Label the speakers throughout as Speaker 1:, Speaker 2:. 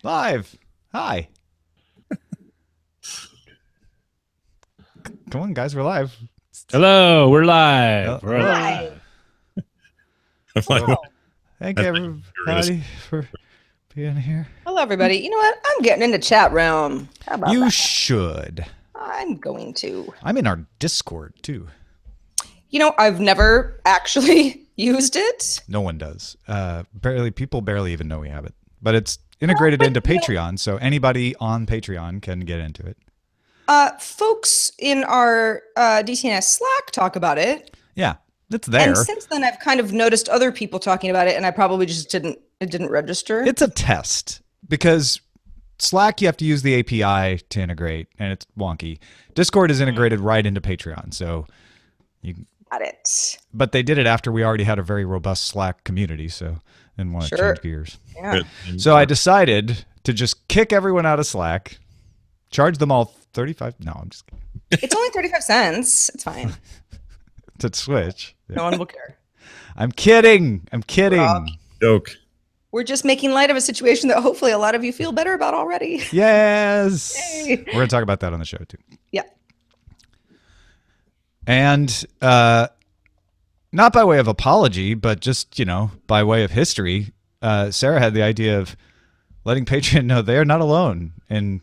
Speaker 1: Live. Hi. Come on, guys. We're live.
Speaker 2: Hello, we're live. We're
Speaker 1: Hello.
Speaker 2: live.
Speaker 3: Hello.
Speaker 1: Thank everybody for being here.
Speaker 3: Hello, everybody. You know what? I'm getting into chat room. How about
Speaker 1: You
Speaker 3: that?
Speaker 1: should.
Speaker 3: I'm going to.
Speaker 1: I'm in our Discord, too.
Speaker 3: You know, I've never actually used it.
Speaker 1: No one does. People barely even know we have it. But it's integrated into Patreon, so anybody on Patreon can get into it.
Speaker 3: Folks in our DTNS Slack talk about it.
Speaker 1: Yeah, it's there.
Speaker 3: And since then, I've kind of noticed other people talking about it, and I probably just didn't register.
Speaker 1: It's a test because Slack, you have to use the API to integrate, and it's wonky. Discord is integrated right into Patreon, so you
Speaker 3: Got it.
Speaker 1: But they did it after we already had a very robust Slack community, so I didn't want to change gears.
Speaker 3: Yeah.
Speaker 1: So I decided to just kick everyone out of Slack, charge them all 35. No, I'm just kidding.
Speaker 3: It's only 35 cents. It's fine.
Speaker 1: To switch.
Speaker 3: No one will care.
Speaker 1: I'm kidding. I'm kidding.
Speaker 3: Rob.
Speaker 2: Joke.
Speaker 3: We're just making light of a situation that hopefully a lot of you feel better about already.
Speaker 1: Yes.
Speaker 3: Yay.
Speaker 1: We're going to talk about that on the show, too.
Speaker 3: Yeah.
Speaker 1: And not by way of apology, but just, by way of history, Sarah had the idea of letting Patreon know they are not alone in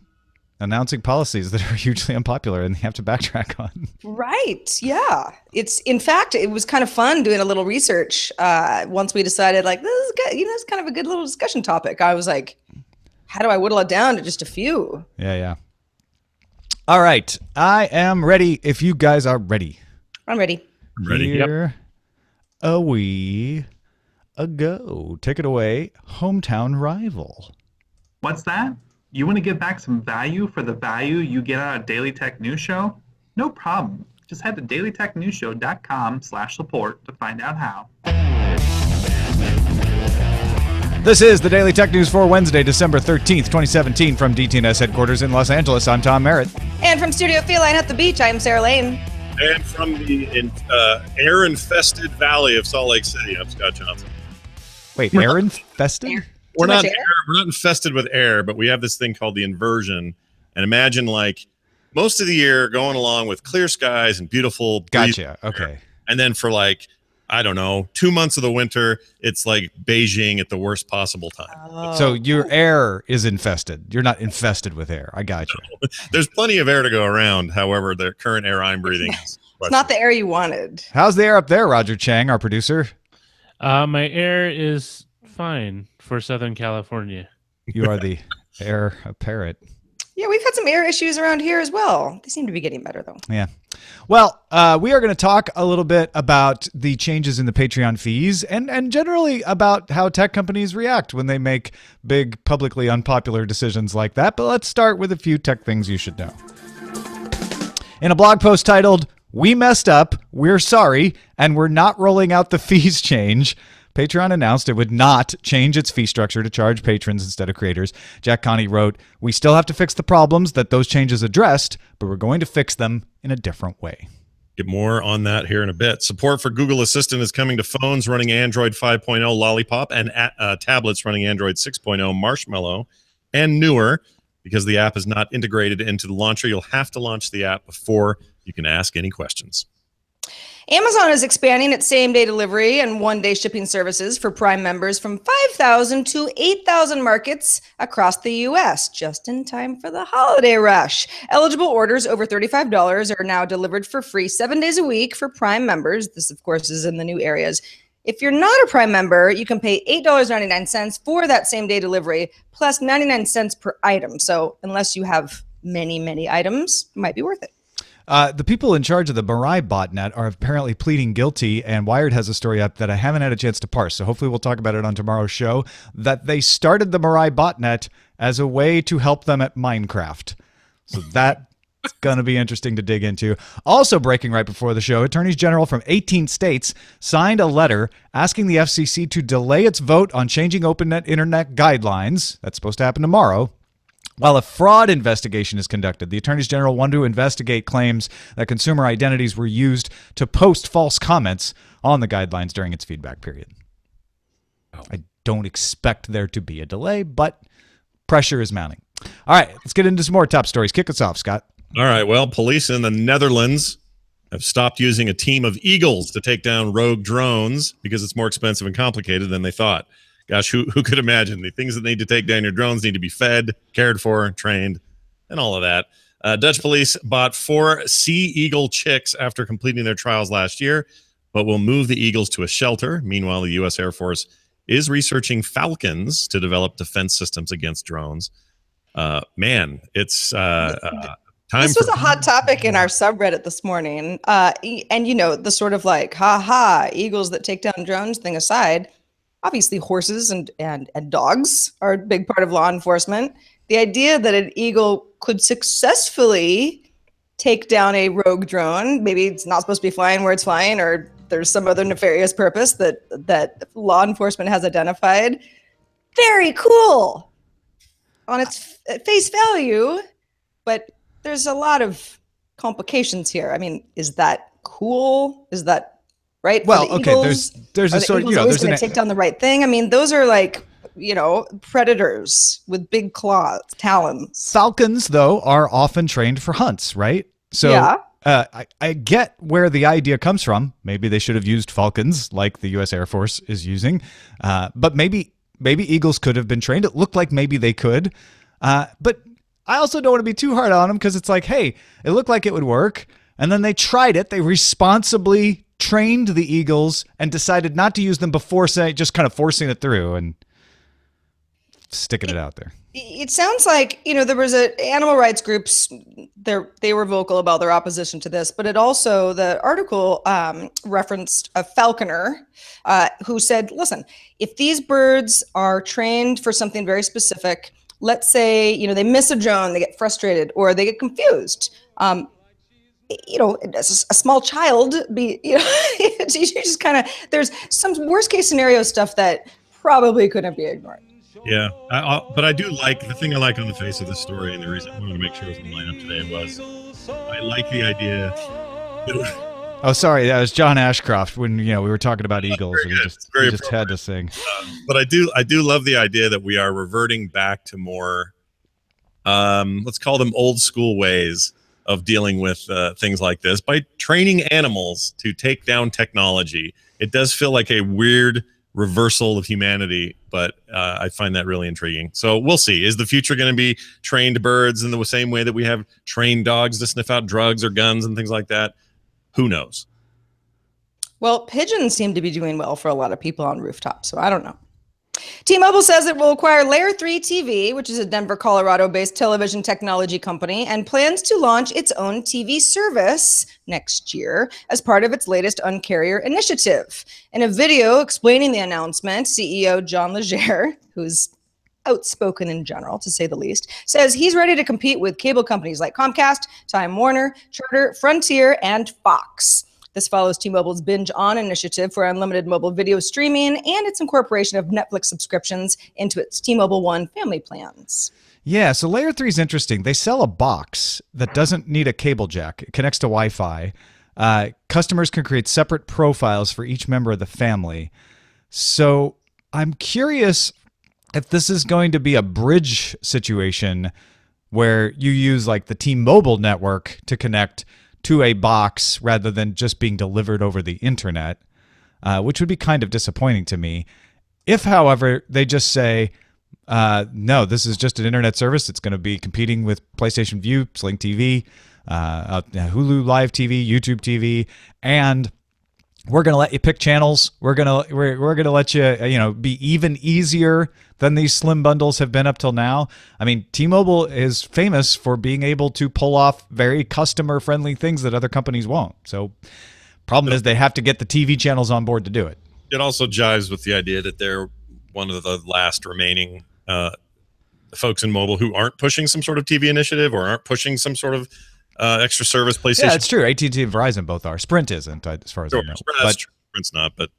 Speaker 1: announcing policies that are hugely unpopular and they have to backtrack on.
Speaker 3: Right. Yeah. In fact, it was kind of fun doing a little research. Once we decided this is good, it's kind of a good little discussion topic. I was like, how do I whittle it down to just a few?
Speaker 1: Yeah. All right. I am ready if you guys are ready.
Speaker 3: I'm ready.
Speaker 2: I'm ready.
Speaker 1: Here we go. Take it away, hometown rival.
Speaker 4: What's that? You want to give back some value for the value you get out of Daily Tech News Show? No problem. Just head to dailytechnewsshow.com/support to find out how.
Speaker 1: This is the Daily Tech News for Wednesday, December 13th, 2017 from DTNS headquarters in Los Angeles. I'm Tom Merritt.
Speaker 3: And from Studio Feline at the Beach, I'm Sarah Lane.
Speaker 5: And from the air-infested valley of Salt Lake City, I'm Scott Johnson.
Speaker 1: Wait, air-infested?
Speaker 5: We're
Speaker 3: Too much
Speaker 5: not
Speaker 3: air?
Speaker 5: we're not infested with air, but we have this thing called the inversion. And imagine most of the year going along with clear skies and beautiful breeze.
Speaker 1: Gotcha. Okay.
Speaker 5: And then for 2 months of the winter, it's like Beijing at the worst possible time.
Speaker 3: Oh.
Speaker 1: So your air is infested. You're not infested with air. I got you.
Speaker 5: There's plenty of air to go around. However, the current air I'm breathing is
Speaker 3: It's not the air you wanted.
Speaker 1: How's the air up there, Roger Chang, our producer?
Speaker 2: My air is fine for Southern California.
Speaker 1: You are the air parrot.
Speaker 3: Yeah, we've had some air issues around here as well. They seem to be getting better, though.
Speaker 1: Yeah. Well, we are going to talk a little bit about the changes in the Patreon fees and generally about how tech companies react when they make big, publicly unpopular decisions like that. But let's start with a few tech things you should know. In a blog post titled, "We messed up, we're sorry, and we're not rolling out the fees change," Patreon announced it would not change its fee structure to charge patrons instead of creators. Jack Connie wrote, "We still have to fix the problems that those changes addressed, but we're going to fix them in a different way."
Speaker 5: Get more on that here in a bit. Support for Google Assistant is coming to phones running Android 5.0 Lollipop and tablets running Android 6.0 Marshmallow and newer. Because the app is not integrated into the launcher, you'll have to launch the app before you can ask any questions.
Speaker 3: Amazon is expanding its same-day delivery and one-day shipping services for Prime members from 5,000 to 8,000 markets across the U.S., just in time for the holiday rush. Eligible orders over $35 are now delivered for free 7 days a week for Prime members. This, of course, is in the new areas. If you're not a Prime member, you can pay $8.99 for that same-day delivery, plus 99 cents per item. So unless you have many, many items, it might be worth it.
Speaker 1: The people in charge of the Mirai botnet are apparently pleading guilty, and Wired has a story up that I haven't had a chance to parse, so hopefully we'll talk about it on tomorrow's show, that they started the Mirai botnet as a way to help them at Minecraft. So that's going to be interesting to dig into. Also breaking right before the show, attorneys general from 18 states signed a letter asking the FCC to delay its vote on changing OpenNet internet guidelines. That's supposed to happen tomorrow. While a fraud investigation is conducted, the attorneys general want to investigate claims that consumer identities were used to post false comments on the guidelines during its feedback period. I don't expect there to be a delay, but pressure is mounting. All right, let's get into some more top stories. Kick us off, Scott.
Speaker 5: All right. Well, police in the Netherlands have stopped using a team of eagles to take down rogue drones because it's more expensive and complicated than they thought. Gosh, who could imagine? The things that need to take down your drones need to be fed, cared for, trained, and all of that. Dutch police bought 4 sea eagle chicks after completing their trials last year, but will move the eagles to a shelter. Meanwhile, the U.S. Air Force is researching falcons to develop defense systems against drones. Man, it's time.
Speaker 3: This was a hot topic in our subreddit this morning. And, you know, the sort of like, eagles that take down drones thing aside, obviously horses and dogs are a big part of law enforcement. The idea that an eagle could successfully take down a rogue drone, maybe it's not supposed to be flying where it's flying, or there's some other nefarious purpose that law enforcement has identified. Very cool on its face value, but there's a lot of complications here. I mean, is that cool? Is that right?
Speaker 1: Well, okay, there's a sort of,
Speaker 3: you know, there's going to take down the right thing. I mean, those are like, you know, predators with big claws, talons.
Speaker 1: Falcons, though, are often trained for hunts, right? So
Speaker 3: yeah.
Speaker 1: I get where the idea comes from. Maybe they should have used falcons like the U.S. Air Force is using. But maybe eagles could have been trained. It looked like maybe they could. But I also don't want to be too hard on them because it's like, hey, it looked like it would work. And then they tried it. They responsibly trained the eagles and decided not to use them before just kind of forcing it through and sticking it out there.
Speaker 3: It sounds like, you know, there was animal rights groups, they were vocal about their opposition to this, but it also, the article referenced a falconer who said, listen, if these birds are trained for something very specific, let's say, you know, they miss a drone, they get frustrated, or they get confused. You know, as a small child, you just kind of, there's some worst case scenario stuff that probably couldn't be ignored.
Speaker 5: Yeah, but I do like, the thing I like on the face of this story, and the reason I wanted to make sure it was in the lineup today was, I like the idea.
Speaker 1: Oh, sorry, that was John Ashcroft when, you know, we were talking about eagles, and he just had to sing.
Speaker 5: But I do love the idea that we are reverting back to more, let's call them old school ways of dealing with things like this by training animals to take down technology. It does feel like a weird reversal of humanity, but I find that really intriguing. So we'll see. Is the future going to be trained birds in the same way that we have trained dogs to sniff out drugs or guns and things like that? Who knows?
Speaker 3: Well, pigeons seem to be doing well for a lot of people on rooftops, so I don't know. T-Mobile says it will acquire Layer 3 TV, which is a Denver, Colorado-based television technology company, and plans to launch its own TV service next year as part of its latest Un-carrier initiative. In a video explaining the announcement, CEO John Legere, who's outspoken in general, to say the least, says he's ready to compete with cable companies like Comcast, Time Warner, Charter, Frontier, and Fox. This follows T-Mobile's Binge On initiative for unlimited mobile video streaming and its incorporation of Netflix subscriptions into its T-Mobile One family plans.
Speaker 1: Yeah, so Layer 3 is interesting. They sell a box that doesn't need a cable jack. It connects to Wi-Fi. Customers can create separate profiles for each member of the family. So I'm curious if this is going to be a bridge situation where you use like the T-Mobile network to connect to a box rather than just being delivered over the internet, which would be kind of disappointing to me. If, however, they just say, no, this is just an internet service, it's going to be competing with PlayStation Vue, Sling TV, Hulu Live TV, YouTube TV, and we're going to let you pick channels. We're going to let you, be even easier than these slim bundles have been up till now. I mean, T-Mobile is famous for being able to pull off very customer-friendly things that other companies won't. So problem is they have to get the TV channels on board to do it.
Speaker 5: It also jives with the idea that they're one of the last remaining folks in mobile who aren't pushing some sort of TV initiative or aren't pushing some sort of extra service PlayStation.
Speaker 1: Yeah, it's true. AT&T and Verizon both are. Sprint isn't, as far as I know.
Speaker 5: Sprint's not, but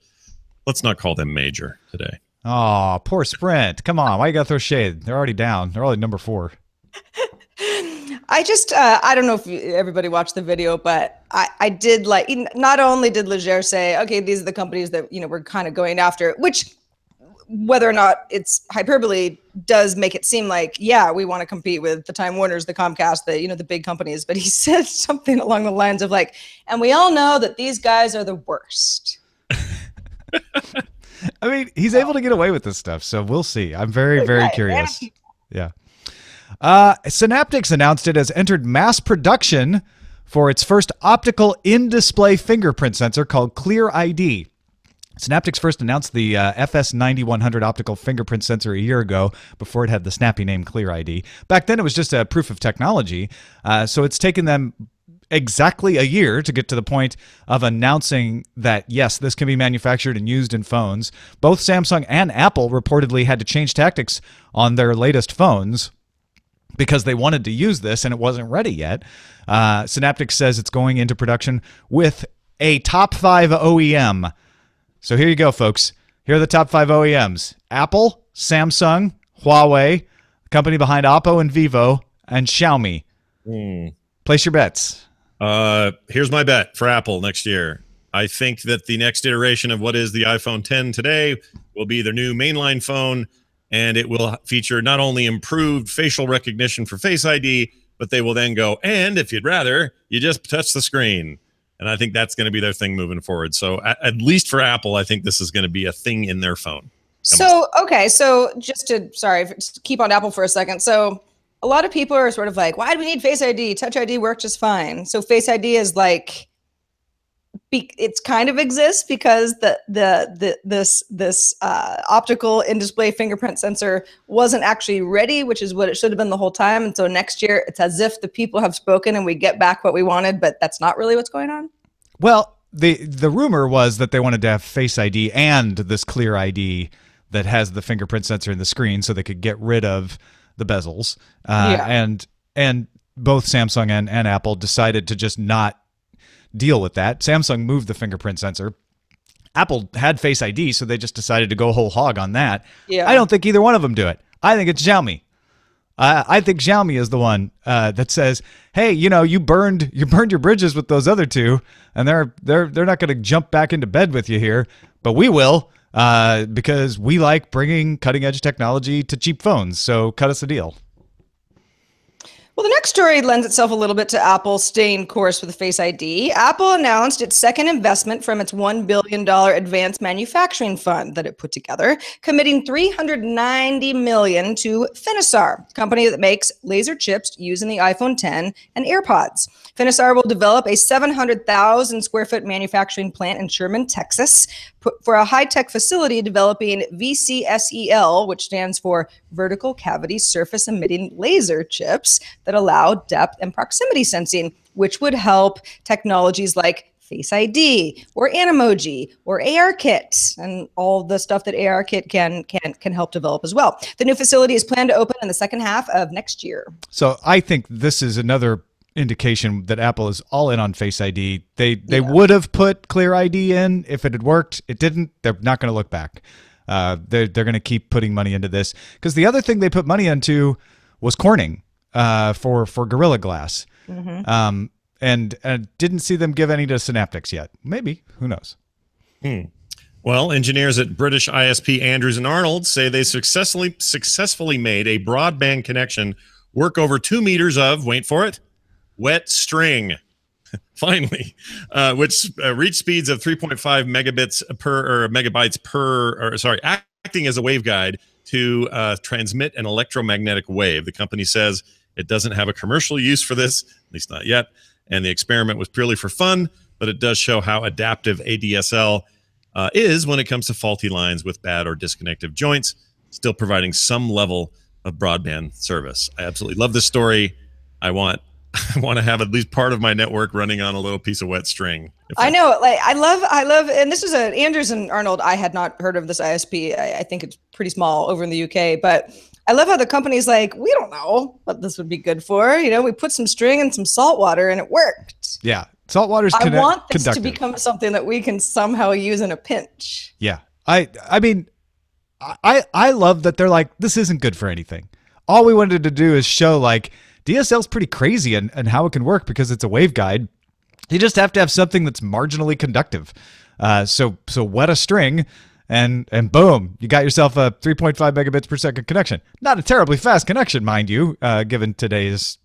Speaker 5: let's not call them major today.
Speaker 1: Oh, poor Sprint. Come on. Why you got to throw shade? They're already down. They're already number 4.
Speaker 3: I just, I don't know if everybody watched the video, but I did not only did Legere say, okay, these are the companies that, we're kind of going after, which whether or not it's hyperbole does make it seem like, yeah, we want to compete with the Time Warners, the Comcast, the big companies. But he said something along the lines of like, and we all know that these guys are the worst.
Speaker 1: I mean, he's able to get away with this stuff, so we'll see. I'm very, very curious. Yeah. Synaptics announced it has entered mass production for its first optical in-display fingerprint sensor called Clear ID. Synaptics first announced the FS9100 optical fingerprint sensor a year ago before it had the snappy name Clear ID. Back then, it was just a proof of technology, so it's taken them exactly a year to get to the point of announcing that, yes, this can be manufactured and used in phones. Both Samsung and Apple reportedly had to change tactics on their latest phones because they wanted to use this and it wasn't ready yet. Synaptics says it's going into production with a top 5 OEM. So here you go, folks. Here are the top 5 OEMs. Apple, Samsung, Huawei, the company behind Oppo and Vivo, and Xiaomi. Place your bets.
Speaker 5: Here's my bet for Apple next year. I think that the next iteration of what is the iPhone 10 today will be their new mainline phone, and it will feature not only improved facial recognition for Face ID, but they will then go, and if you'd rather, you just touch the screen. And I think that's going to be their thing moving forward. So at least for Apple, I think this is going to be a thing in their phone.
Speaker 3: Okay. So just to keep on Apple for a second. So a lot of people are sort of like, why do we need Face ID? Touch ID worked just fine. So Face ID is like, it's kind of exists because this optical in-display fingerprint sensor wasn't actually ready, which is what it should have been the whole time. And so next year, it's as if the people have spoken and we get back what we wanted, but that's not really what's going on.
Speaker 1: Well, the rumor was that they wanted to have Face ID and this Clear ID that has the fingerprint sensor in the screen, so they could get rid of the bezels. And both Samsung and Apple decided to just not deal with that. Samsung moved the fingerprint sensor. Apple had Face ID, so they just decided to go whole hog on that. Yeah. I don't think either one of them do it. I think it's Xiaomi. I think Xiaomi is the one that says, "Hey, you burned your bridges with those other two, and they're not going to jump back into bed with you here, but we will because we like bringing cutting edge technology to cheap phones. So cut us a deal."
Speaker 3: Well, the next story lends itself a little bit to Apple staying course with Face ID. Apple announced its second investment from its $1 billion advanced manufacturing fund that it put together, committing $390 million to Finisar, a company that makes laser chips used in the iPhone 10 and AirPods. Finisar will develop a 700,000 square foot manufacturing plant in Sherman, Texas, for a high-tech facility developing VCSEL, which stands for Vertical Cavity Surface Emitting Laser Chips that allow depth and proximity sensing, which would help technologies like Face ID or Animoji or ARKit and all the stuff that ARKit can help develop as well. The new facility is planned to open in the second half of next year.
Speaker 1: So I think this is another indication that Apple is all in on Face ID. They would have put Clear ID in if it had worked. It didn't. They're not going to look back. They're going to keep putting money into this because the other thing they put money into was Corning for Gorilla Glass, and didn't see them give any to Synaptics yet. Maybe, who knows?
Speaker 5: Well, engineers at British ISP Andrews and Arnold say they successfully made a broadband connection work over 2 meters of, wait for it, wet string, finally, which reached speeds of 3.5 megabits per or megabytes per, acting as a waveguide to transmit an electromagnetic wave. The company says it doesn't have a commercial use for this, at least not yet, and the experiment was purely for fun, but it does show how adaptive ADSL is when it comes to faulty lines with bad or disconnected joints, still providing some level of broadband service. I absolutely love this story. I want to have at least part of my network running on a little piece of wet string.
Speaker 3: I know, like I love, and this is a Andrews and Arnold. I had not heard of this ISP. I think it's pretty small over in the UK, but I love how the company's like, we don't know what this would be good for. We put some string and some salt water and it worked.
Speaker 1: Yeah. Salt water's
Speaker 3: I want this
Speaker 1: conductive.
Speaker 3: to become something that we can somehow use in a pinch.
Speaker 1: Yeah. I mean, I love that they're like, this isn't good for anything. All we wanted to do is show like DSL is pretty crazy and how it can work because it's a waveguide. You just have to have something that's marginally conductive. So wet a string and boom, you got yourself a 3.5 megabits per second connection. Not a terribly fast connection, mind you, given today's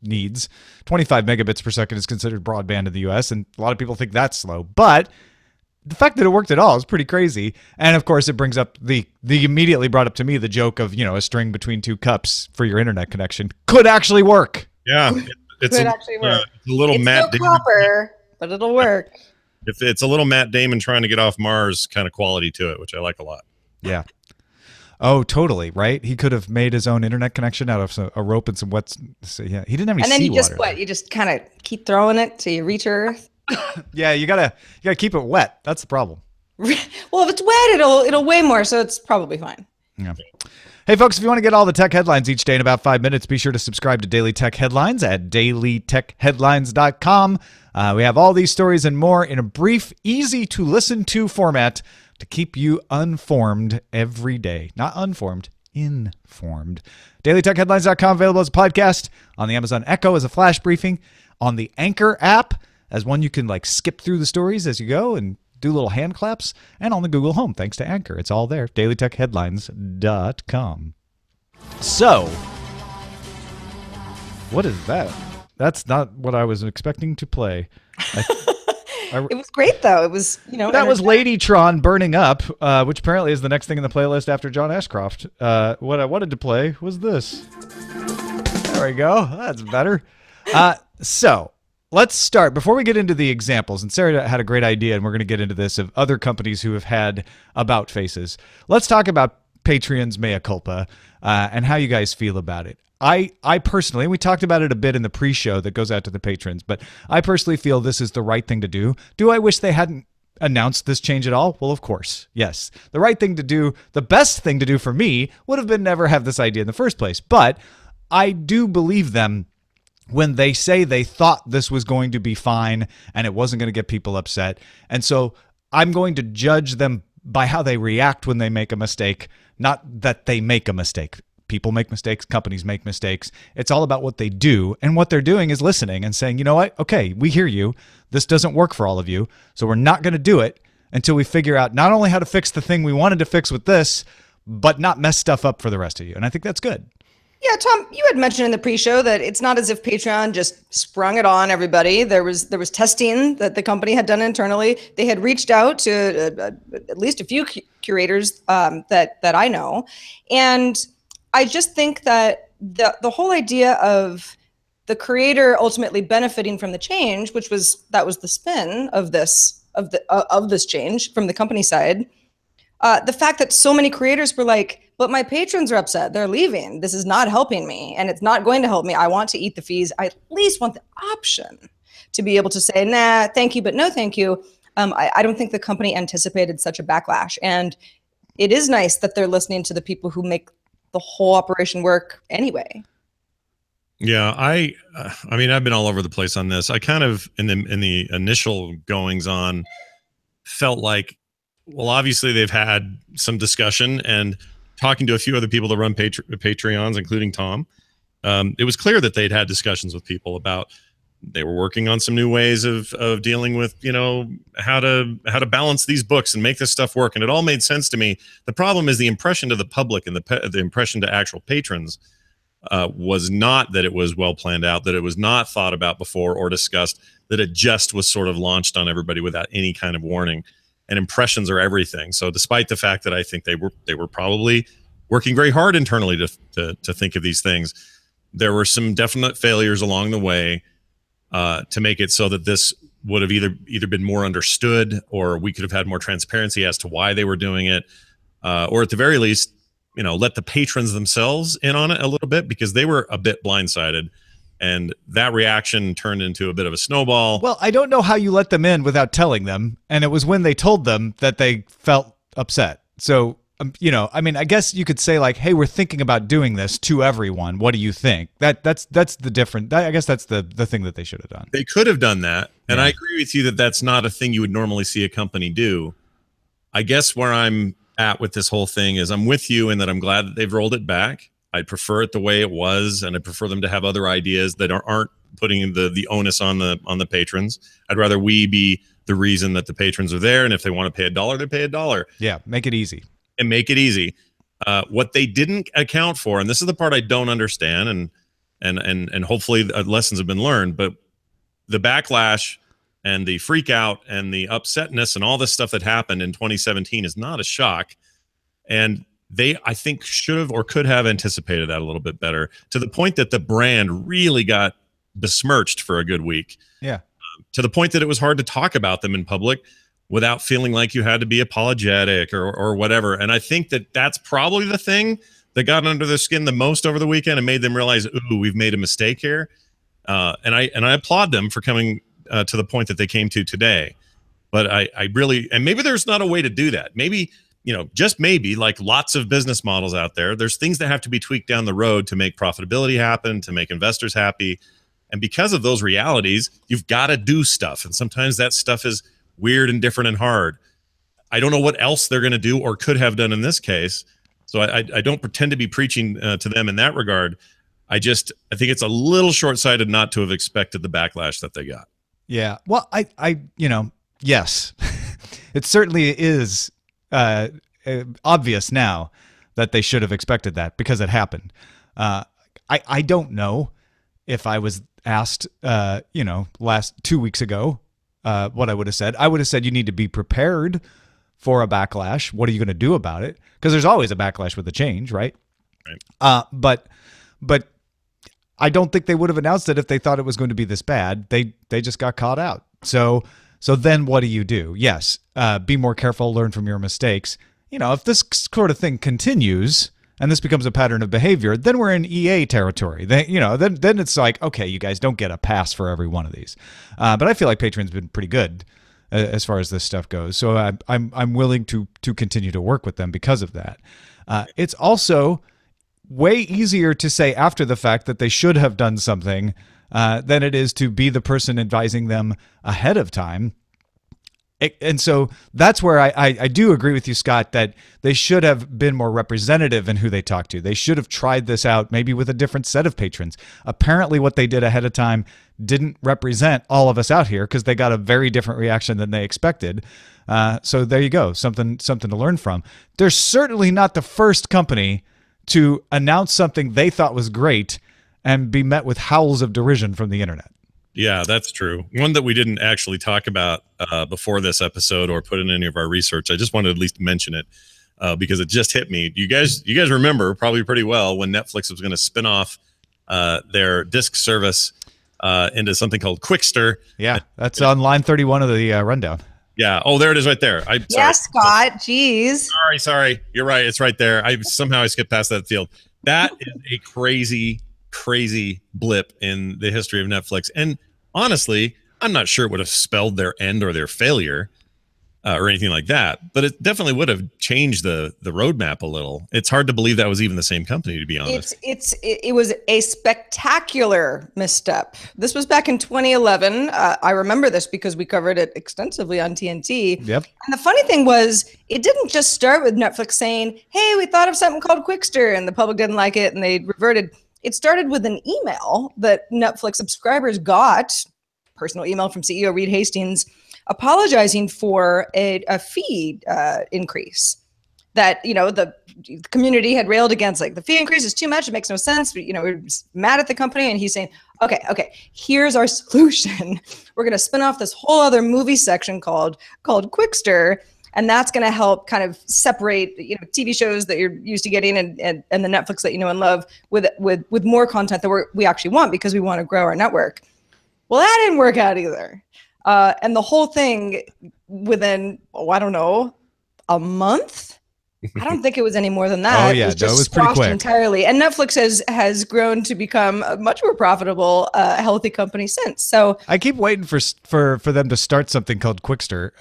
Speaker 1: needs. 25 megabits per second is considered broadband in the US, and a lot of people think that's slow. But the fact that it worked at all is pretty crazy. And of course, it brings up the immediately brought up to me the joke of, a string between two cups for your internet connection could actually work.
Speaker 5: Yeah, it's
Speaker 3: Could actually work.
Speaker 5: It's a little
Speaker 3: It's
Speaker 5: Matt
Speaker 3: no
Speaker 5: Damon.
Speaker 3: copper, but it'll work.
Speaker 5: If it's a little Matt Damon trying to get off Mars kind of quality to it, which I like a lot.
Speaker 1: Yeah. Oh, totally. Right. He could have made his own internet connection out of a rope and some wet. So, yeah, he didn't have any.
Speaker 3: And then
Speaker 1: seawater.
Speaker 3: you just kind of keep throwing it till you reach Earth.
Speaker 1: Yeah, you gotta keep it wet. That's the problem.
Speaker 3: Well, if it's wet, it'll weigh more, so it's probably fine.
Speaker 1: Yeah. Hey, folks, if you want to get all the tech headlines each day in about 5 minutes, be sure to subscribe to Daily Tech Headlines at dailytechheadlines.com. We have all these stories and more in a brief, easy-to-listen-to format to keep you informed every day. Not unformed, informed. DailyTechHeadlines.com, available as a podcast, on the Amazon Echo as a flash briefing, on the Anchor app as one you can skip through the stories as you go and do little hand claps, and on the Google Home, thanks to Anchor. It's all there, dailytechheadlines.com. So, what is that? That's not what I was expecting to play.
Speaker 3: It was great, though. It was,
Speaker 1: That was Ladytron Burning Up, which apparently is the next thing in the playlist after John Ashcroft. What I wanted to play was this. There we go. That's better. So, let's start. Before we get into the examples, and Sarah had a great idea, and we're going to get into this, of other companies who have had about faces. Let's talk about Patreon's mea culpa and how you guys feel about it. I personally, and we talked about it a bit in the pre-show that goes out to the patrons, but I personally feel this is the right thing to do. Do I wish they hadn't announced this change at all? Well, of course, yes. The right thing to do, the best thing to do for me would have been never have this idea in the first place. But I do believe them when they say they thought this was going to be fine and it wasn't going to get people upset. And so I'm going to judge them by how they react when they make a mistake, not that they make a mistake. People make mistakes. Companies make mistakes. It's all about what they do. And what they're doing is listening and saying, you know what? Okay, we hear you. This doesn't work for all of you. So we're not going to do it until we figure out not only how to fix the thing we wanted to fix with this, but not mess stuff up for the rest of you. And I think that's good.
Speaker 3: Yeah, Tom, you had mentioned in the pre-show that it's not as if Patreon just sprung it on everybody. There was testing that the company had done internally. They had reached out to at least a few curators that I know, and I just think that the whole idea of the creator ultimately benefiting from the change, that was the spin of this change from the company side. The fact that so many creators were like, but my patrons are upset. They're leaving. This is not helping me, and it's not going to help me. I want to eat the fees. I at least want the option to be able to say, nah, thank you, but no thank you. I don't think the company anticipated such a backlash. And it is nice that they're listening to the people who make the whole operation work anyway.
Speaker 5: Yeah, I mean, I've been all over the place on this. I kind of, in the initial goings on, felt like, well, obviously they've had some discussion, and talking to a few other people that run Patreons, including Tom, it was clear that they'd had discussions with people about they were working on some new ways of dealing with, how to balance these books and make this stuff work. And it all made sense to me. The problem is the impression to the public and the impression to actual patrons was not that it was well planned out, that it was not thought about before or discussed, that it just was sort of launched on everybody without any kind of warning. And impressions are everything. So despite the fact that I think they were probably working very hard internally to think of these things, there were some definite failures along the way to make it so that this would have either been more understood, or we could have had more transparency as to why they were doing it, or at the very least, let the patrons themselves in on it a little bit, because they were a bit blindsided. And that reaction turned into a bit of a snowball.
Speaker 1: Well, I don't know how you let them in without telling them. And it was when they told them that they felt upset. So, I guess you could say like, hey, we're thinking about doing this to everyone. What do you think? That's the different. I guess that's the thing that they should have done.
Speaker 5: They could have done that. And
Speaker 1: Yeah.
Speaker 5: I agree with you that that's not a thing you would normally see a company do. I guess where I'm at with this whole thing is I'm with you in that I'm glad that they've rolled it back. I'd prefer it the way it was, and I prefer them to have other ideas that aren't putting the onus on the patrons. I'd rather we be the reason that the patrons are there. And if they want to pay $1, they pay $1.
Speaker 1: Yeah, make it easy.
Speaker 5: And make it easy. What they didn't account for, and this is the part I don't understand, and hopefully lessons have been learned, but the backlash and the freak out and the upsetness and all this stuff that happened in 2017 is not a shock. And they, I think, should have or could have anticipated that a little bit better, to the point that the brand really got besmirched for a good week.
Speaker 1: Yeah.
Speaker 5: To the point that it was hard to talk about them in public without feeling like you had to be apologetic or whatever. And I think that that's probably the thing that got under their skin the most over the weekend and made them realize, ooh, we've made a mistake here. And I applaud them for coming to the point that they came to today. But I really, and maybe there's not a way to do that. Maybe, just maybe, like lots of business models out there, there's things that have to be tweaked down the road to make profitability happen, to make investors happy. And because of those realities, you've got to do stuff. And sometimes that stuff is weird and different and hard. I don't know what else they're going to do or could have done in this case. So I don't pretend to be preaching to them in that regard. I think it's a little short-sighted not to have expected the backlash that they got.
Speaker 1: Yeah. Well, yes, it certainly is obvious now that they should have expected that because it happened. I don't know if I was asked, last 2 weeks ago, what I would have said. I would have said you need to be prepared for a backlash. What are you going to do about it? Because there's always a backlash with a change, right?
Speaker 5: Right.
Speaker 1: But I don't think they would have announced it if they thought it was going to be this bad. They just got caught out. So then what do? Yes, be more careful, learn from your mistakes. If this sort of thing continues and this becomes a pattern of behavior, then we're in EA territory. Then it's like, okay, you guys don't get a pass for every one of these. But I feel like Patreon's been pretty good as far as this stuff goes. So I'm willing to continue to work with them because of that. It's also way easier to say after the fact that they should have done something than it is to be the person advising them ahead of time. And so that's where I do agree with you, Scott, that they should have been more representative in who they talked to. They should have tried this out maybe with a different set of patrons. Apparently what they did ahead of time didn't represent all of us out here because they got a very different reaction than they expected. So there you go, something to learn from. They're certainly not the first company to announce something they thought was great and be met with howls of derision from the internet.
Speaker 5: Yeah, that's true. One that we didn't actually talk about before this episode or put in any of our research. I just wanted to at least mention it because it just hit me. You guys remember probably pretty well when Netflix was going to spin off their disc service into something called Quickster.
Speaker 1: Yeah, that's on line 31 of the rundown.
Speaker 5: Yeah. Oh, there it is right there.
Speaker 3: Yeah, Scott. Jeez.
Speaker 5: Sorry. You're right. It's right there. I skipped past that field. That is a crazy blip in the history of Netflix. And honestly, I'm not sure it would have spelled their end or their failure or anything like that, but it definitely would have changed the roadmap a little. It's hard to believe that was even the same company, to be honest.
Speaker 3: It was a spectacular misstep. This was back in 2011. I remember this because we covered it extensively on TNT.
Speaker 1: Yep.
Speaker 3: And the funny thing was, it didn't just start with Netflix saying, hey, we thought of something called Quickster, and the public didn't like it, and they reverted. It started with an email that Netflix subscribers got, personal email from CEO Reed Hastings, apologizing for a fee increase that, the community had railed against. Like, the fee increase is too much. It makes no sense. We're mad at the company. And he's saying, okay, here's our solution. We're going to spin off this whole other movie section called Quickster. And that's going to help kind of separate, TV shows that you're used to getting and the Netflix that you know and love with more content that we actually want because we want to grow our network. Well, that didn't work out either. And the whole thing within, I don't know, a month? I don't think it was any more than that.
Speaker 1: Oh, yeah.
Speaker 3: It was
Speaker 1: was pretty quick.
Speaker 3: Entirely. And Netflix has grown to become a much more profitable, healthy company since. So
Speaker 1: I keep waiting for them to start something called Quickster.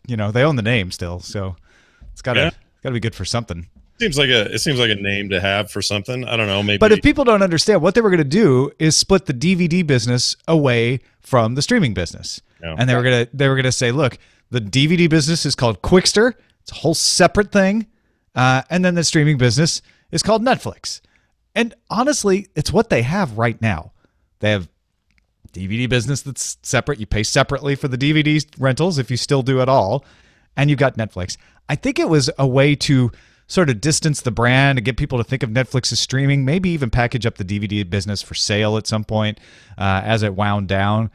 Speaker 1: They own the name still, so it's gotta be good for something.
Speaker 5: It seems like a name to have for something. I don't know, maybe.
Speaker 1: But if people don't understand, what they were going to do is split the DVD business away from the streaming business.
Speaker 5: Yeah.
Speaker 1: And they were gonna say, look, the DVD business is called Quickster. It's a whole separate thing. And then the streaming business is called Netflix. And honestly, it's what they have right now. They have DVD business that's separate. You pay separately for the DVD rentals if you still do at all. And you've got Netflix. I think it was a way to sort of distance the brand and get people to think of Netflix as streaming, maybe even package up the DVD business for sale at some point as it wound down.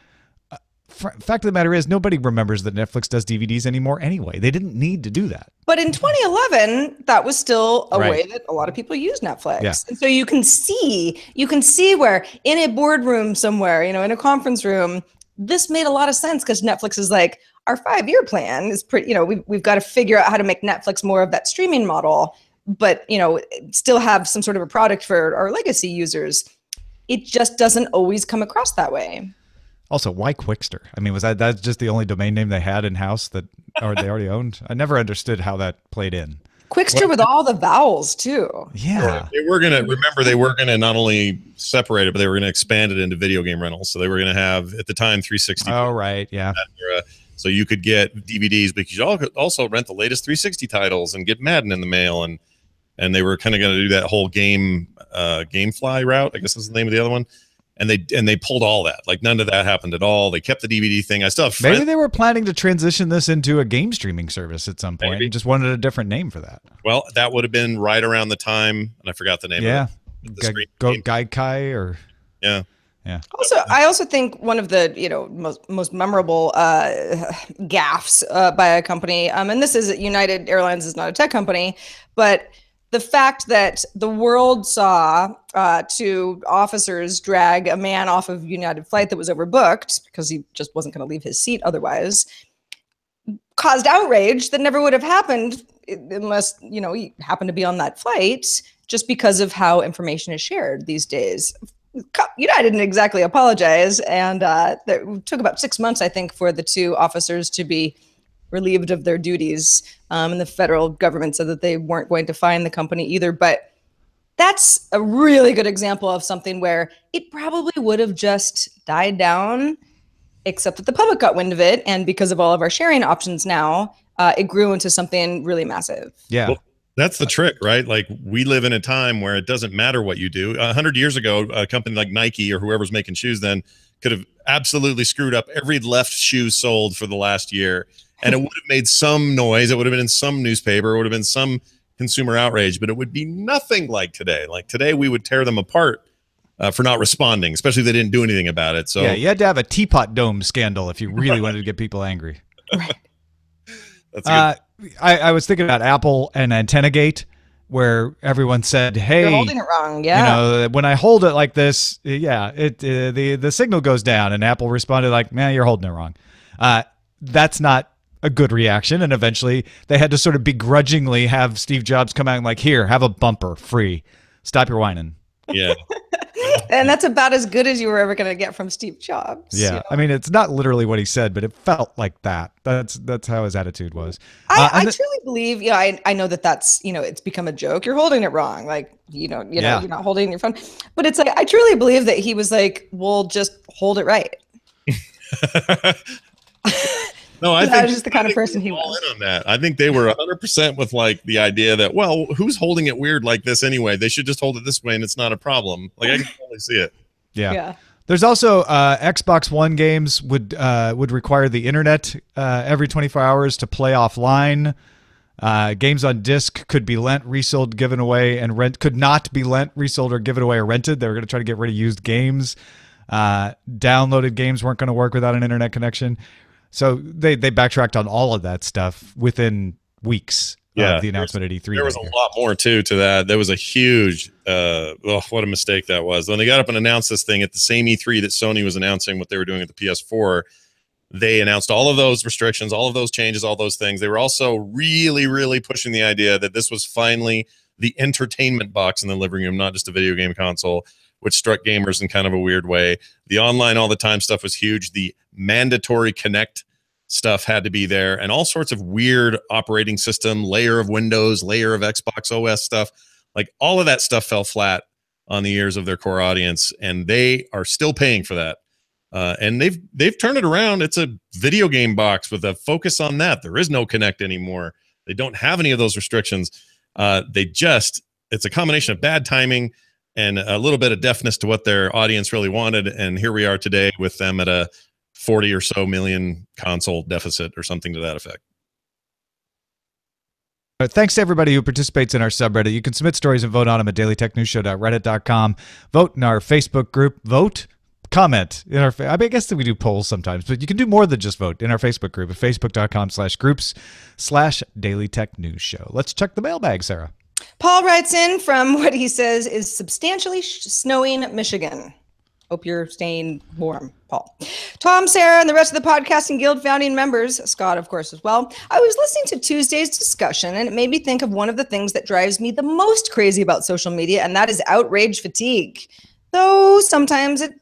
Speaker 1: Fact of the matter is, nobody remembers that Netflix does DVDs anymore anyway. They didn't need to do that.
Speaker 3: But in 2011, that was still a
Speaker 1: Right.
Speaker 3: way that a lot of people use Netflix.
Speaker 1: Yeah.
Speaker 3: And so you can see where in a boardroom somewhere, in a conference room, this made a lot of sense because Netflix is like, our 5-year plan is pretty, we've got to figure out how to make Netflix more of that streaming model, but, still have some sort of a product for our legacy users. It just doesn't always come across that way.
Speaker 1: Also, why Quickster? I mean, was that's just the only domain name they had in-house or they already owned? I never understood how that played in.
Speaker 3: Quickster with all the vowels too.
Speaker 1: Yeah.
Speaker 5: They were gonna not only separate it, but they were gonna expand it into video game rentals. So they were gonna have at the time 360.
Speaker 1: Oh, right. Yeah.
Speaker 5: So you could get DVDs, but you could also rent the latest 360 titles and get Madden in the mail, and they were kind of going to do that whole GameFly route. I guess is the name of the other one. And they pulled all that. Like none of that happened at all. They kept the DVD thing. I still have
Speaker 1: Maybe they were planning to transition this into a game streaming service at some point.
Speaker 5: Maybe.
Speaker 1: And just wanted a different name for that.
Speaker 5: Well, that would have been right around the time, and I forgot the name of it. The screen game.
Speaker 1: Gaikai or
Speaker 5: Yeah.
Speaker 1: yeah.
Speaker 3: I also think one of the most memorable gaffes by a company, and this is United Airlines is not a tech company, but the fact that the world saw two officers drag a man off of a United flight that was overbooked because he just wasn't going to leave his seat otherwise caused outrage that never would have happened unless he happened to be on that flight, just because of how information is shared these days. United didn't exactly apologize, and it took about 6 months, I think, for the two officers to be relieved of their duties. And the federal government said that they weren't going to fine the company either. But that's a really good example of something where it probably would have just died down, except that the public got wind of it. And because of all of our sharing options now, it grew into something really massive.
Speaker 1: Yeah.
Speaker 5: Well, that's the trick, right? Like we live in a time where it doesn't matter what you do. 100 years ago, a company like Nike or whoever's making shoes then could have absolutely screwed up every left shoe sold for the last year. And it would have made some noise. It would have been in some newspaper. It would have been some consumer outrage, but it would be nothing like today. Like today, we would tear them apart for not responding, especially if they didn't do anything about it. So
Speaker 1: yeah, you had to have a teapot dome scandal if you really wanted to get people angry.
Speaker 3: Right.
Speaker 5: that's good.
Speaker 1: I was thinking about Apple and AntennaGate, where everyone said, "Hey,
Speaker 3: You're holding it wrong." Yeah.
Speaker 1: when I hold it like this, the signal goes down." And Apple responded like, "Man, you're holding it wrong." That's not a good reaction, and eventually they had to sort of begrudgingly have Steve Jobs come out and like, "Here, have a bumper free. Stop your whining."
Speaker 5: Yeah.
Speaker 3: And that's about as good as you were ever going to get from Steve Jobs.
Speaker 1: Yeah, I mean, it's not literally what he said, but it felt like that. That's how his attitude was.
Speaker 3: I truly believe, I know that's, it's become a joke. You're holding it wrong. Like, you're not holding your phone. But it's like, I truly believe that he was like, well, just hold it right.
Speaker 5: No, I think
Speaker 3: that was just the kind of person he
Speaker 5: all
Speaker 3: was.
Speaker 5: in on that. I think they were 100% with like the idea that, well, who's holding it weird like this anyway? They should just hold it this way, and it's not a problem. Like I can totally see it.
Speaker 1: Yeah. There's also Xbox One games would require the internet every 24 hours to play offline. Games on disc could be lent, resold, given away, and could not be lent, resold, or given away or rented. They were going to try to get rid of used games. Downloaded games weren't going to work without an internet connection. So they backtracked on all of that stuff within weeks of the announcement at E3.
Speaker 5: There was a lot more too to that. There was a huge, what a mistake that was. When they got up and announced this thing at the same E3 that Sony was announcing what they were doing at the PS4, they announced all of those restrictions, all of those changes, all those things. They were also really, really pushing the idea that this was finally the entertainment box in the living room, not just a video game console, which struck gamers in kind of a weird way. The online all the time stuff was huge. The mandatory Connect stuff had to be there, and all sorts of weird operating system, layer of Windows, layer of Xbox OS stuff. Like all of that stuff fell flat on the ears of their core audience, and they are still paying for that. And they've turned it around. It's a video game box with a focus on that. There is no Connect anymore. They don't have any of those restrictions. It's a combination of bad timing and a little bit of deafness to what their audience really wanted. And here we are today with them at a 40 or so million console deficit or something to that effect.
Speaker 1: Thanks to everybody who participates in our subreddit. You can submit stories and vote on them at dailytechnewsshow.reddit.com. Vote in our Facebook group. Vote. Comment in our. I guess that we do polls sometimes, but you can do more than just vote in our Facebook group at facebook.com/groups/dailytechnewsshow. Let's check the mailbag, Sarah.
Speaker 3: Paul writes in from what he says is substantially snowing Michigan. Hope you're staying warm, Paul. Tom, Sarah, and the rest of the Podcasting Guild founding members, Scott, of course, as well. I was listening to Tuesday's discussion, and it made me think of one of the things that drives me the most crazy about social media, and that is outrage fatigue. Though sometimes it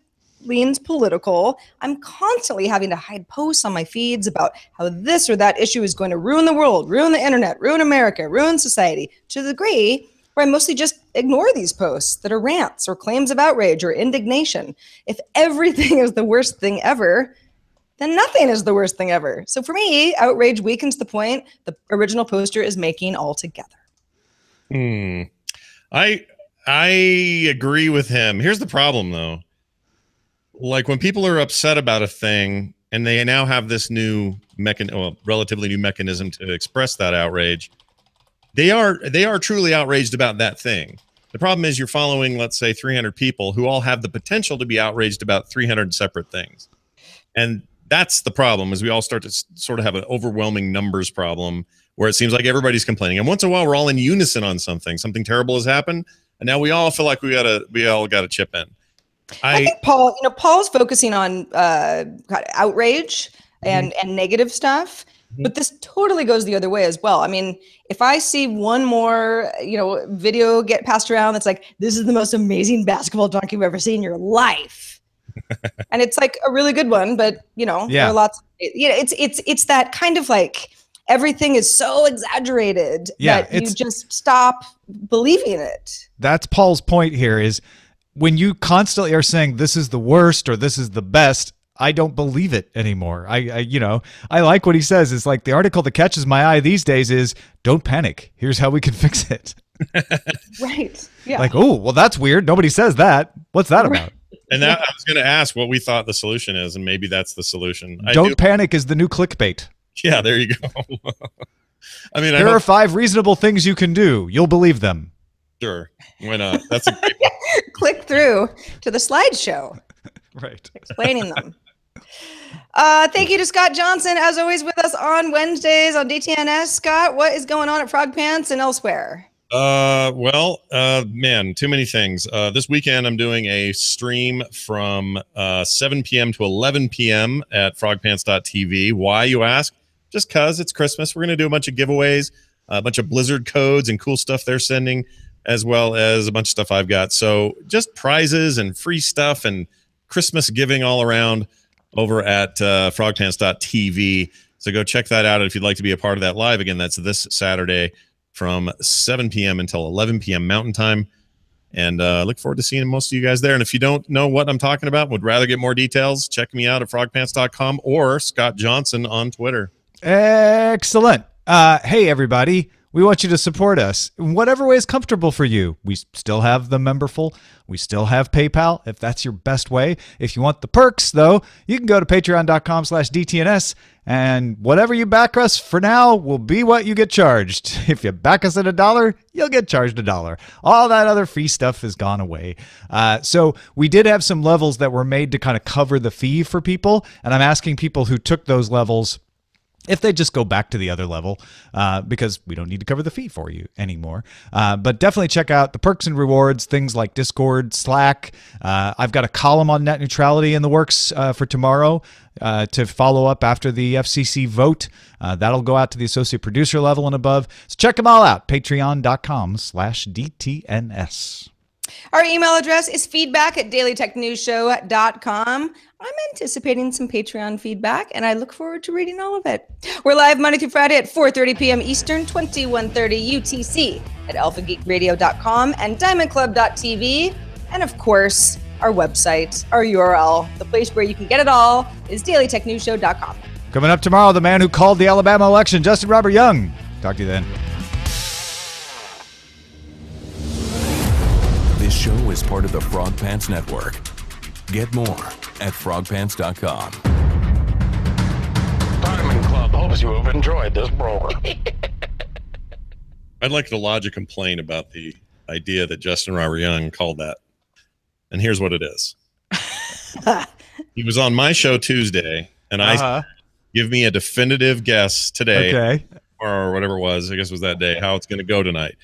Speaker 3: leans political, I'm constantly having to hide posts on my feeds about how this or that issue is going to ruin the world, ruin the internet, ruin America, ruin society, to the degree where I mostly just ignore these posts that are rants or claims of outrage or indignation. If everything is the worst thing ever, then nothing is the worst thing ever. So for me, outrage weakens the point the original poster is making altogether.
Speaker 5: I agree with him. Here's the problem, though. Like when people are upset about a thing and they now have this new relatively new mechanism to express that outrage, they are truly outraged about that thing. The problem is you're following, let's say, 300 people who all have the potential to be outraged about 300 separate things. And that's the problem, is we all start to sort of have an overwhelming numbers problem where it seems like everybody's complaining. And once in a while, we're all in unison on something. Something terrible has happened, and now we all feel like we all got to chip in.
Speaker 3: I think Paul's focusing on outrage and negative stuff. But this totally goes the other way as well. I mean, if I see one more, video get passed around that's like, this is the most amazing basketball dunk you've ever seen in your life, and it's like a really good one, but there are lots. It's that kind of like everything is so exaggerated that you just stop believing it.
Speaker 1: That's Paul's point here. Is when you constantly are saying this is the worst or this is the best, I don't believe it anymore. I like what he says. It's like the article that catches my eye these days is, don't panic. Here's how we can fix it.
Speaker 3: Right. Yeah.
Speaker 1: Like, oh, well, that's weird. Nobody says that. What's that about?
Speaker 5: And that I was going to ask what we thought the solution is, and maybe that's the solution.
Speaker 1: Don't panic is the new clickbait.
Speaker 5: Yeah, there you go. I mean,
Speaker 1: there are 5 reasonable things you can do. You'll believe them.
Speaker 5: Sure. Why not? That's a great one.
Speaker 3: Click through to the slideshow.
Speaker 1: Right.
Speaker 3: Explaining them. Thank you to Scott Johnson, as always, with us on Wednesdays on DTNS. Scott, what is going on at Frog Pants and elsewhere?
Speaker 5: Man, too many things. This weekend, I'm doing a stream from 7 p.m. to 11 p.m. at frogpants.tv. Why, you ask? Just because it's Christmas. We're going to do a bunch of giveaways, a bunch of Blizzard codes and cool stuff they're sending, as well as a bunch of stuff I've got. So just prizes and free stuff and Christmas giving all around over at frogpants.tv. So go check that out if you'd like to be a part of that live. Again, that's this Saturday from 7 p.m. until 11 p.m. Mountain Time. And look forward to seeing most of you guys there. And if you don't know what I'm talking about, would rather get more details, check me out at frogpants.com or Scott Johnson on Twitter.
Speaker 1: Excellent. Hey, everybody. We want you to support us in whatever way is comfortable for you. We still have the Memberful. We still have PayPal, if that's your best way. If you want the perks, though, you can go to patreon.com/DTNS, and whatever you back us for now will be what you get charged. If you back us at $1, you'll get charged $1. All that other free stuff has gone away. So we did have some levels that were made to kind of cover the fee for people, and I'm asking people who took those levels if they just go back to the other level, because we don't need to cover the fee for you anymore. But definitely check out the perks and rewards, things like Discord, Slack. I've got a column on net neutrality in the works for tomorrow to follow up after the FCC vote. That'll go out to the associate producer level and above. So check them all out, patreon.com/DTNS.
Speaker 3: Our email address is feedback@dailytechnewsshow.com. I'm anticipating some Patreon feedback, and I look forward to reading all of it. We're live Monday through Friday at 4:30 p.m. Eastern, 21:30 UTC at alphageekradio.com and diamondclub.tv. And of course, our website, our URL, the place where you can get it all is dailytechnewsshow.com.
Speaker 1: Coming up tomorrow, the man who called the Alabama election, Justin Robert Young. Talk to you then.
Speaker 6: This show is part part of the Frog Pants Network. Get more at frogpants.com.
Speaker 7: Diamond Club hopes you have enjoyed this program.
Speaker 5: I'd like to lodge a complaint about the idea that Justin Robert Young called that. And here's what it is. He was on my show Tuesday, and I said, give me a definitive guess today, or whatever it was, I guess it was that day, how it's going to go tonight.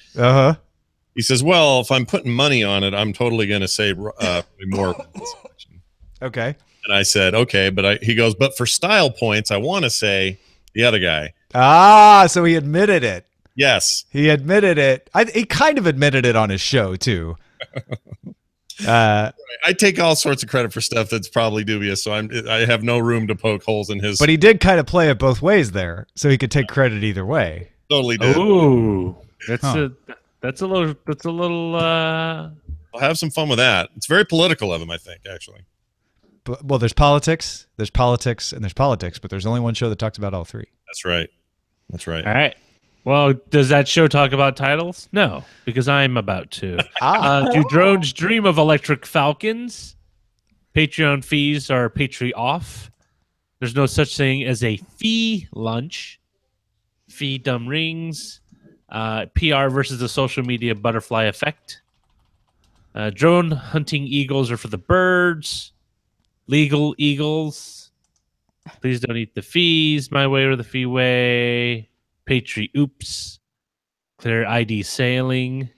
Speaker 5: He says, well, if I'm putting money on it, I'm totally going to say more.
Speaker 1: Okay.
Speaker 5: And I said, okay, but he goes, but for style points, I want to say the other guy.
Speaker 1: So he admitted it.
Speaker 5: Yes.
Speaker 1: He admitted it. He kind of admitted it on his show, too.
Speaker 5: I take all sorts of credit for stuff that's probably dubious, so I have no room to poke holes in his.
Speaker 1: But he did kind of play it both ways there, so he could take credit either way.
Speaker 5: Totally did.
Speaker 2: Ooh, that's a little.
Speaker 5: I'll have some fun with that. It's very political of him, I think, actually.
Speaker 1: But, well, there's politics, and there's politics, but there's only one show that talks about all three.
Speaker 5: That's right. That's right.
Speaker 2: All right. Well, does that show talk about titles? No, because I'm about to. Do drones dream of electric falcons? Patreon fees are Patreon off. There's no such thing as a fee lunch. Fee dumb rings. PR versus the social media butterfly effect. Drone hunting eagles are for the birds. Legal eagles. Please don't eat the fees. My way or the fee way. Patri oops. Clear ID sailing.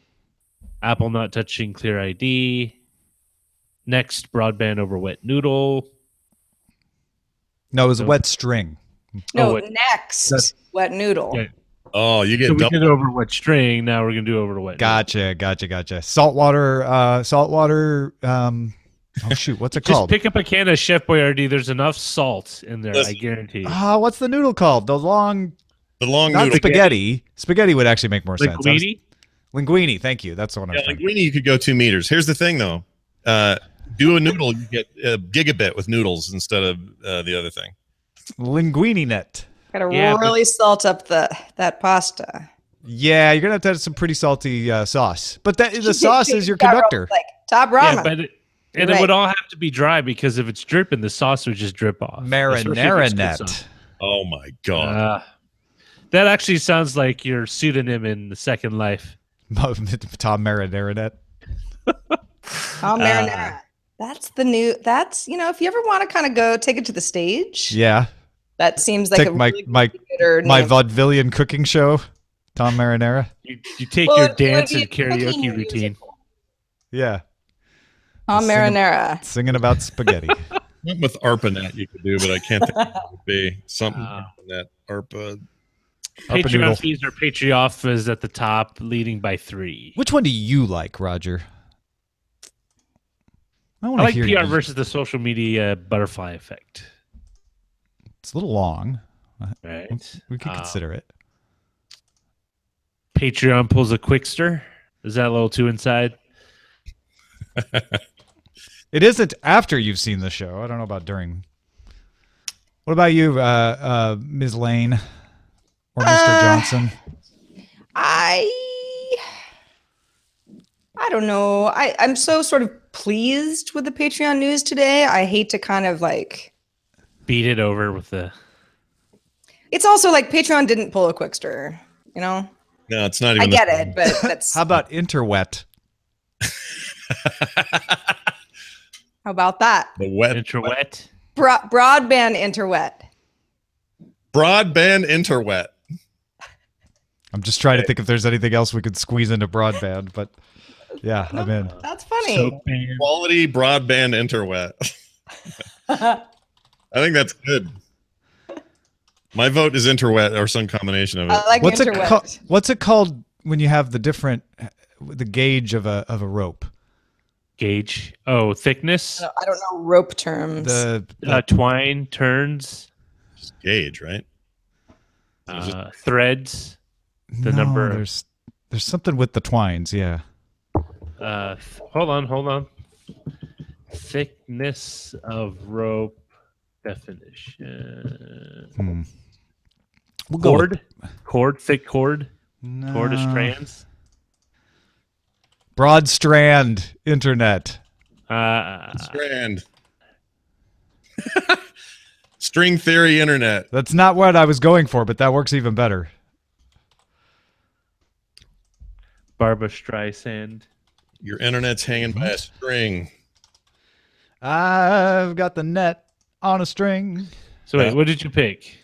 Speaker 2: Apple not touching clear ID. Next, broadband over wet noodle.
Speaker 1: No, it was a wet string.
Speaker 3: No, next wet noodle.
Speaker 2: Yeah.
Speaker 5: Oh, you get
Speaker 2: So we
Speaker 5: double.
Speaker 2: did over wet string. Now we're gonna do over to wet.
Speaker 1: Gotcha. Saltwater. Oh shoot, what's it
Speaker 2: Just
Speaker 1: called?
Speaker 2: pick up a can of Chef Boyardee. There's enough salt in there. I guarantee.
Speaker 1: What's the noodle called? The long
Speaker 5: Not
Speaker 1: noodle. Spaghetti. Spaghetti would actually make more sense.
Speaker 2: Linguine?
Speaker 1: Linguine. Thank you. That's the one I was thinking.
Speaker 5: Linguine, you could go 2 meters. Here's the thing, though. Do a noodle, you get a gigabit with noodles instead of the other thing.
Speaker 1: Linguine net.
Speaker 3: Gotta really salt up that pasta.
Speaker 1: Yeah, you're gonna have to have some pretty salty sauce. But the sauce is your conductor.
Speaker 3: Like top ramen.
Speaker 2: Yeah, but it would all have to be dry because if it's dripping, the sauce would just drip off.
Speaker 1: Marinara net.
Speaker 5: Oh my god.
Speaker 2: That actually sounds like your pseudonym in the Second Life.
Speaker 1: Tom Marinara net.
Speaker 3: Tom Marinara. That's the new. That's if you ever want to kind of go take it to the stage.
Speaker 1: Yeah.
Speaker 3: That seems like
Speaker 1: take my vaudevillian cooking show, Tom Marinara.
Speaker 2: You take your dance and karaoke routine.
Speaker 1: Yeah.
Speaker 3: Tom Marinara.
Speaker 1: Singing about spaghetti.
Speaker 5: Something with ARPANET you could do, but I can't think of what it would be. Something ARPANET. ARPA.
Speaker 2: Patreon fees or Patreon off is at the top, leading by 3.
Speaker 1: Which one do you like, Roger?
Speaker 2: I like PR versus the social media butterfly effect.
Speaker 1: It's a little long.
Speaker 2: Right.
Speaker 1: We could consider it.
Speaker 2: Patreon pulls a Quickster. Is that a little too inside?
Speaker 1: It isn't after you've seen the show. I don't know about during. What about you, Ms. Lane or Mr. Johnson?
Speaker 3: I don't know. I'm so sort of pleased with the Patreon news today. I hate to kind of like
Speaker 2: beat it over with the.
Speaker 3: It's also like Patreon didn't pull a Quickster, No,
Speaker 5: it's not even.
Speaker 3: I get it, but that's.
Speaker 1: How about Interwet?
Speaker 3: How about that?
Speaker 5: The wet.
Speaker 2: Interwet.
Speaker 3: Broadband interwet.
Speaker 5: Broadband interwet.
Speaker 1: I'm just trying to think if there's anything else we could squeeze into broadband, but yeah, I'm in.
Speaker 3: That's funny.
Speaker 5: Quality broadband interwet. I think that's good. My vote is interwet or some combination of it.
Speaker 3: I like interwet.
Speaker 1: What's it called when you have the gauge of a rope?
Speaker 2: Gauge. Oh, thickness.
Speaker 3: I don't know rope terms.
Speaker 1: The
Speaker 2: twine turns.
Speaker 5: Just gauge, right?
Speaker 2: Threads. The number.
Speaker 1: There's something with the twines. Yeah.
Speaker 2: Hold on. Thickness of rope definition.
Speaker 1: We'll
Speaker 2: cord. Thick cord.
Speaker 1: No.
Speaker 2: Cord of strands.
Speaker 1: Broadstrand internet.
Speaker 5: Strand. String theory internet.
Speaker 1: That's not what I was going for, but that works even better.
Speaker 2: Barbara Streisand.
Speaker 5: Your internet's hanging by a string.
Speaker 1: I've got the net on a string.
Speaker 2: So wait, what did you pick?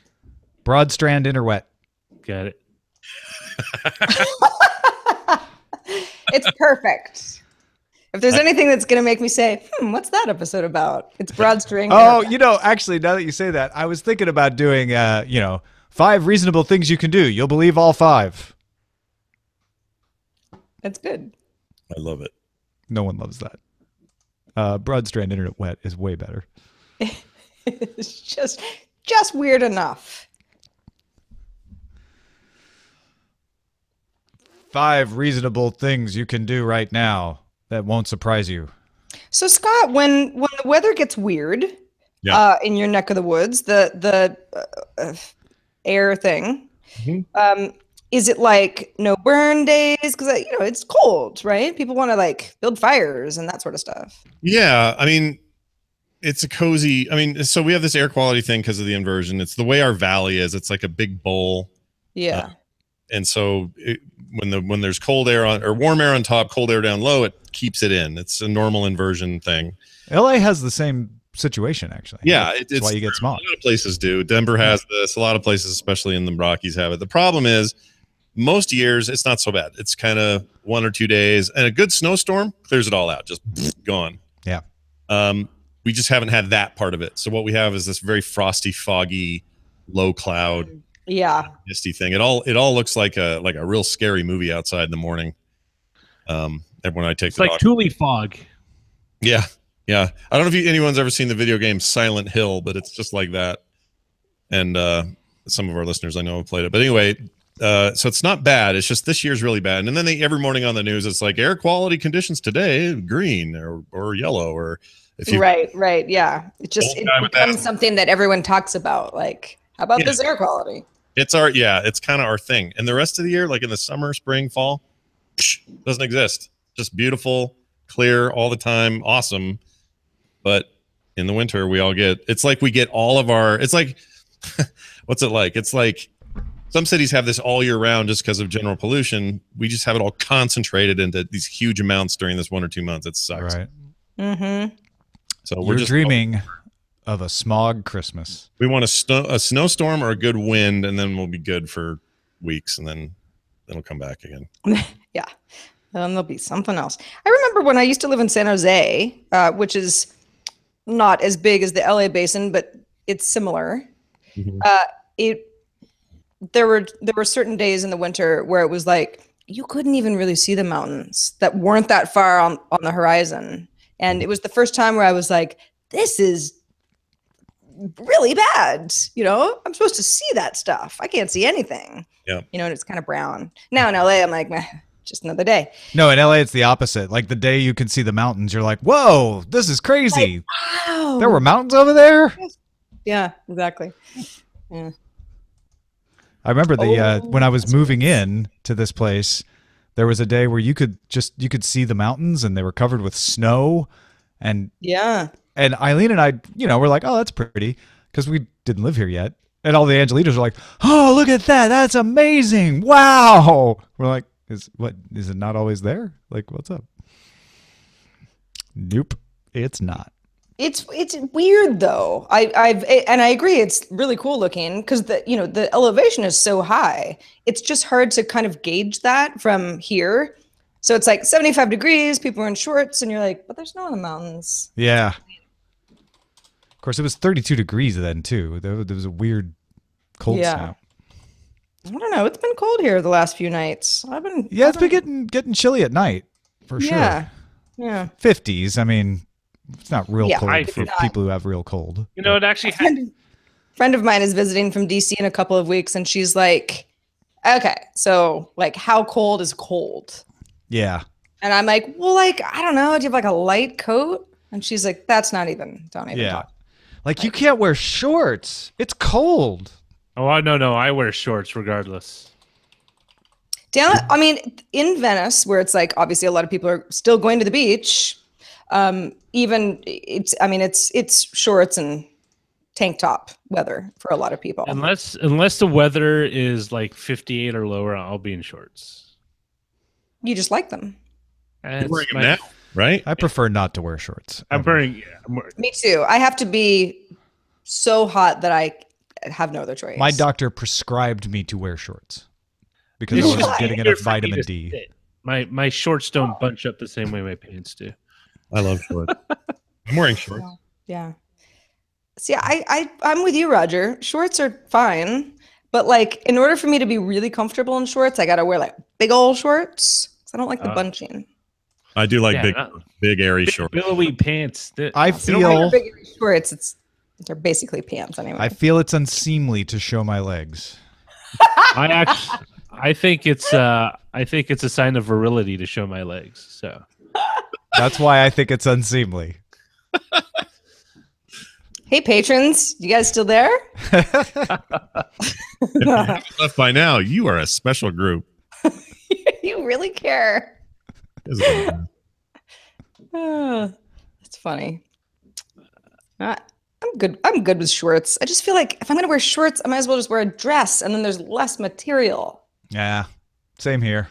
Speaker 1: Broadstrand interwet.
Speaker 2: Got it.
Speaker 3: It's perfect. If there's anything that's going to make me say, what's that episode about? It's Broadstring.
Speaker 1: Oh, actually, now that you say that, I was thinking about doing, 5 reasonable things you can do. You'll believe all 5.
Speaker 3: That's good.
Speaker 5: I love it.
Speaker 1: No one loves that. Broadstrand internet wet is way better.
Speaker 3: It's just weird enough.
Speaker 1: 5 reasonable things you can do right now that won't surprise you.
Speaker 3: So Scott, when the weather gets weird, in your neck of the woods, the air thing, is it like no burn days? Because it's cold, right? People want to like build fires and that sort of stuff.
Speaker 5: Yeah, I mean, it's a cozy. I mean, so we have this air quality thing because of the inversion. It's the way our valley is. It's like a big bowl.
Speaker 3: Yeah.
Speaker 5: And so when there's cold air on or warm air on top, cold air down low, it keeps it in. It's a normal inversion thing.
Speaker 1: LA has the same situation, actually.
Speaker 5: Yeah,
Speaker 1: that's why you get smog.
Speaker 5: A lot of places do. Denver has this. A lot of places, especially in the Rockies, have it. The problem is, most years it's not so bad. It's kind of 1 or 2 days, and a good snowstorm clears it all out, just gone.
Speaker 1: Yeah.
Speaker 5: We just haven't had that part of it. So what we have is this very frosty, foggy, low cloud.
Speaker 3: Yeah.
Speaker 5: Misty thing. It all looks like a real scary movie outside in the morning. When I take
Speaker 2: it's like Thule fog.
Speaker 5: Yeah. I don't know if anyone's ever seen the video game Silent Hill, but it's just like that. And some of our listeners I know have played it. But anyway, so it's not bad. It's just this year's really bad. And then every morning on the news, it's like air quality conditions today, green or yellow, or if you
Speaker 3: right, yeah. It becomes something that everyone talks about. Like, how about this air quality?
Speaker 5: It's kind of our thing. And the rest of the year, like in the summer, spring, fall, doesn't exist. Just beautiful, clear all the time, awesome. But in the winter, it's like we get all of our, it's like, what's it like? It's like some cities have this all year round just because of general pollution. We just have it all concentrated into these huge amounts during this 1 or 2 months. It sucks.
Speaker 1: Right.
Speaker 3: Mm-hmm.
Speaker 5: So
Speaker 1: we're just dreaming of a smog Christmas.
Speaker 5: We want a snowstorm or a good wind, and then we'll be good for weeks, and then it'll come back again.
Speaker 3: Yeah. There'll be something else. I remember when I used to live in San Jose, which is not as big as the LA basin, but it's similar.
Speaker 5: Mm-hmm.
Speaker 3: There were certain days in the winter where it was like you couldn't even really see the mountains that weren't that far on the horizon. And it was the first time where I was like, this is really bad. I'm supposed to see that stuff. I can't see anything.
Speaker 5: Yeah.
Speaker 3: And it's kind of brown. Now in LA, I'm like, meh, just another day.
Speaker 1: No, in LA, it's the opposite. Like the day you can see the mountains, you're like, whoa, this is crazy.
Speaker 3: Like, wow.
Speaker 1: There were mountains over there?
Speaker 3: Yeah, exactly. Yeah.
Speaker 1: I remember when I was moving in to this place, there was a day where you could see the mountains and they were covered with snow. And
Speaker 3: yeah.
Speaker 1: And Eileen and I, we're like, oh, that's pretty, because we didn't live here yet. And all the Angelitos are like, oh, look at that. That's amazing. Wow. We're like, is it not always there? Like, what's up? Nope, it's not.
Speaker 3: It's weird though. I agree. It's really cool looking because the elevation is so high. It's just hard to kind of gauge that from here. So it's like 75 degrees. People are in shorts, and you're like, but there's snow in the mountains.
Speaker 1: Yeah. Of course, it was 32 degrees then too. There was a weird cold snap.
Speaker 3: I don't know. It's been cold here the last few nights.
Speaker 1: It's been getting chilly at night for sure.
Speaker 3: Yeah.
Speaker 1: 50s. I mean, it's not real cold for people who have real cold.
Speaker 2: It actually
Speaker 3: friend of mine is visiting from DC in a couple of weeks, and she's like, okay, so like how cold is cold?
Speaker 1: Yeah.
Speaker 3: And I'm like, well, like, I don't know. Do you have like a light coat? And she's like, don't even talk.
Speaker 1: Like you can't wear shorts. It's cold.
Speaker 2: Oh, no. I wear shorts regardless.
Speaker 3: I mean, in Venice, where it's like obviously a lot of people are still going to the beach. Even it's shorts and tank top weather for a lot of people.
Speaker 2: Unless the weather is like 58 or lower, I'll be in shorts.
Speaker 3: You just like them.
Speaker 5: You're wearing them now, right?
Speaker 1: I prefer not to wear shorts.
Speaker 2: I'm wearing.
Speaker 3: Me too. I have to be so hot that I have no other choice.
Speaker 1: My doctor prescribed me to wear shorts because I wasn't getting enough vitamin D.
Speaker 2: Fit. My shorts don't bunch up the same way my pants do.
Speaker 5: I love shorts. I'm wearing shorts.
Speaker 3: Yeah. See, I'm with you, Roger. Shorts are fine, but like in order for me to be really comfortable in shorts, I gotta wear like big old shorts. I don't like the bunching.
Speaker 5: I do like big airy shorts.
Speaker 2: Billowy pants.
Speaker 1: I feel
Speaker 3: big airy shorts. They're basically pants anyway.
Speaker 1: I feel it's unseemly to show my legs.
Speaker 2: I think it's a sign of virility to show my legs. So
Speaker 1: that's why I think it's unseemly.
Speaker 3: Hey, patrons, you guys still there?
Speaker 5: If you haven't left by now, you are a special group.
Speaker 3: You really care. That's funny. I'm good. I'm good with shorts. I just feel like if I'm going to wear shorts, I might as well just wear a dress, and then there's less material.
Speaker 1: Yeah, same here.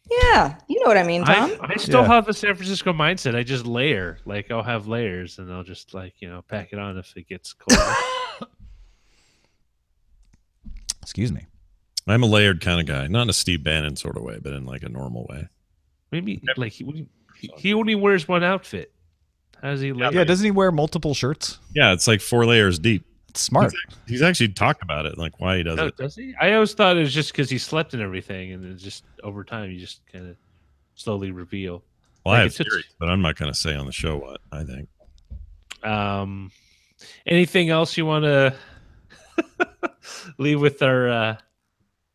Speaker 3: Yeah, you know what I mean, Tom.
Speaker 2: I still have the San Francisco mindset. I just layer. Like I'll have layers, and I'll just pack it on if it gets cold.
Speaker 1: Excuse me.
Speaker 5: I'm a layered kind of guy, not in a Steve Bannon sort of way, but in like a normal way.
Speaker 2: Maybe like he only wears one outfit. How does he?
Speaker 1: Yeah, doesn't he wear multiple shirts?
Speaker 5: Yeah, it's like 4 layers deep.
Speaker 1: It's smart.
Speaker 5: He's actually talked about it, like why he does it.
Speaker 2: Does he? I always thought it was just because he slept and everything, and then just over time you just kind of slowly reveal.
Speaker 5: Well, I have theories, but I'm not going to say on the show what I think.
Speaker 2: Anything else you want to leave with our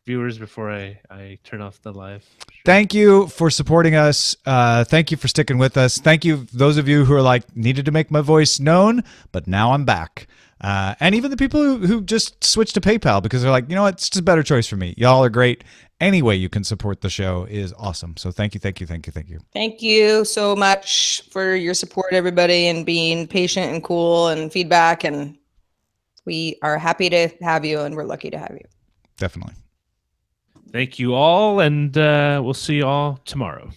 Speaker 2: viewers before I turn off the live?
Speaker 1: Thank you for supporting us. Thank you for sticking with us. Thank you, those of you who are like, needed to make my voice known, but now I'm back. And even the people who just switched to PayPal because they're like, you know what, it's just a better choice for me. Y'all are great. Any way you can support the show is awesome. So thank you. Thank you so much for your support, everybody, and being patient and cool and feedback. And we are happy to have you, and we're lucky to have you. Definitely.
Speaker 2: Thank you all, and we'll see you all tomorrow.